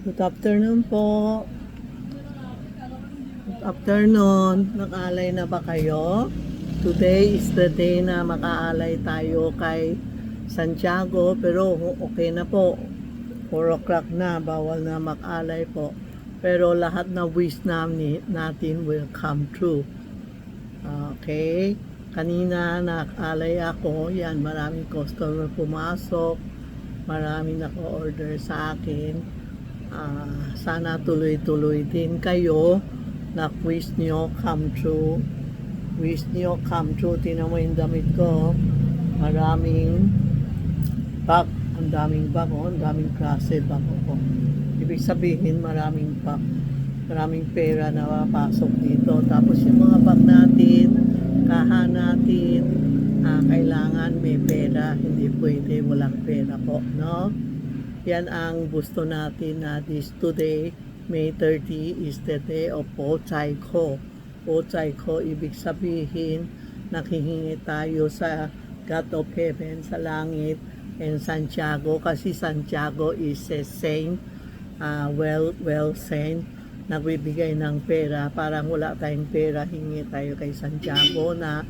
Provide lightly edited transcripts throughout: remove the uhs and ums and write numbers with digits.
Good afternoon po. Good afternoon. Nag-alay na ba kayo? Today is the day na makaalay tayo kay Santiago, pero okay na po. 4 o'clock na, bawal na mag-alay po. Pero lahat na wish natin will come true. Okay? Kanina nag-alay ako, yan, maraming customer pumasok, maraming naka-order sa akin. Sana tuloy-tuloy din kayo na wish nyo come true. Wish nyo come true. Tingnan mo yung damit ko. Maraming bag. Ang daming bag. Ang daming klase bag ko. Ibig sabihin maraming bag. Maraming pera na papasok dito. Tapos yung mga bag natin, kaha natin, kailangan may pera. Hindi pwede walang pera po. No? Yan ang gusto natin na this today, May 30 is the day of Po Chay Ko. Po Chay Ko, ibig sabihin, nakihingi tayo sa God of Heaven, sa langit, and Santiago, kasi Santiago is a saint, well saint, nagbibigay ng pera. Parang wala tayong pera, hingi tayo kay Santiago na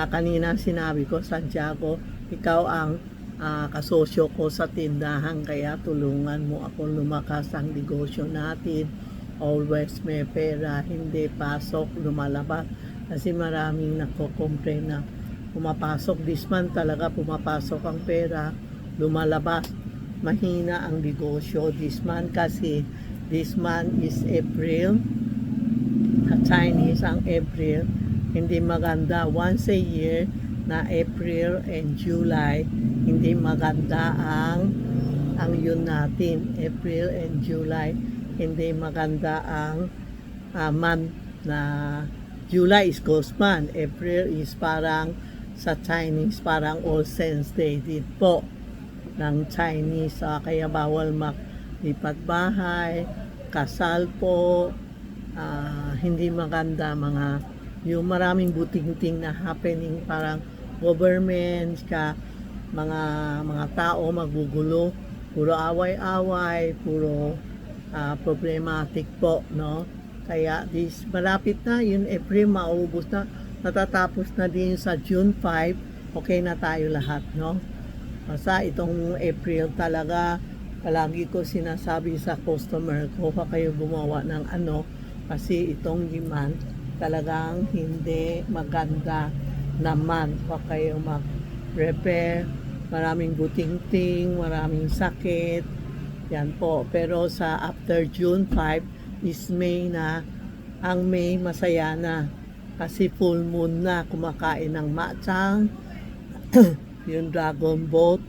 kanina sinabi ko, Santiago, ikaw ang kasosyo ko sa tindahan, kaya tulungan mo ako lumakas ang negosyo natin. Always may pera, hindi pasok, lumalabas. Kasi maraming nagko-complain na pumapasok. This month talaga pumapasok ang pera, lumalabas. Mahina ang negosyo this month kasi this month is April. Chinese ang April. Hindi maganda. Once a year na April and July, hindi maganda ang yun natin. April and July, hindi maganda ang month na July is Ghost month. April is parang sa Chinese, parang All Saints Day din po ng Chinese. Kaya bawal maglipat bahay, kasal po, hindi maganda mga yung maraming buting-ting na happening, parang government mga tao magugulo, puro away-away, puro problematic po, no? Kaya malapit na yun, April maubos na, natatapos na din sa June 5, okay na tayo lahat, no? Basta itong April talaga, palagi ko sinasabi sa customer ko, huwag kayo gumawa ng kasi itong demand talagang hindi maganda naman. Huwag kayo mag-repair, maraming buting-ting, maraming sakit, yan po. Pero sa after June 5 is May na. Ang May masaya na kasi full moon na, kumakain ng matsang yung dragon boat.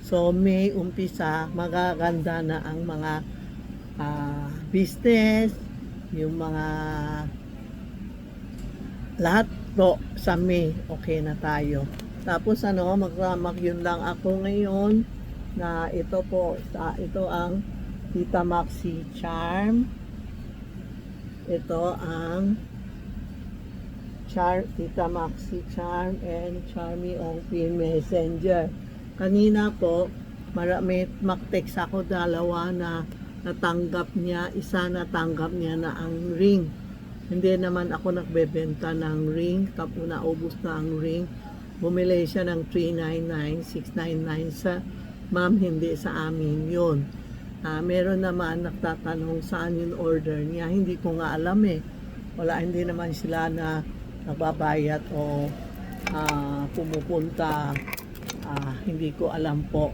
So May umpisa, magaganda na ang mga business, yung mga lahat po sa May, okay na tayo. Tapos yun lang ako ngayon na ito po, ito ang Tita Maxi Charm. Ito ang Tita Maxi Charm and Charmy Ongpin Messenger. Kanina po, may mag-text ako dalawa na natanggap niya, isa natanggap niya na ang ring. Hindi naman ako nagbebenta ng ring, tapos naubos na ang ring. Bumili siya ng 399, 699 sa ma'am, hindi sa amin yun. Meron naman nagtatanong saan yung order niya, hindi ko nga alam eh. Hindi naman sila na nagbabayad o pumupunta, hindi ko alam po.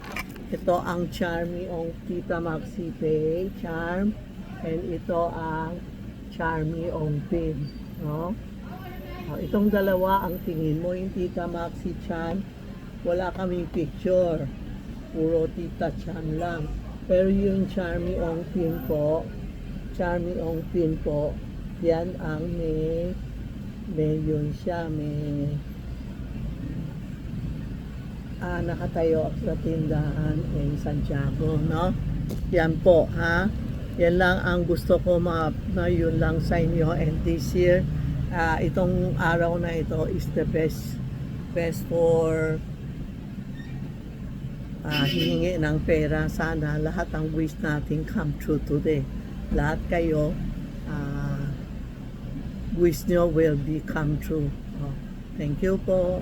Ito ang Charmy Ong Tita Maxi Pay Charm, and ito ang Charmy Ongpin, no? Itong dalawa ang tingin mo, yung Tita Maxi Chan, wala kaming picture, puro Tita Chan lang. Pero yung Charmy Ongpin po, yan ang may yun siya, may nakatayo sa tindahan in Santiago, no? Yan po, ha? Yan lang ang gusto ko na yun lang sa inyo. And this year, itong araw na ito is the best for hihingi ng pera. Sana lahat ng wish natin come true today. Lahat kayo, wish nyo will become true. Thank you po.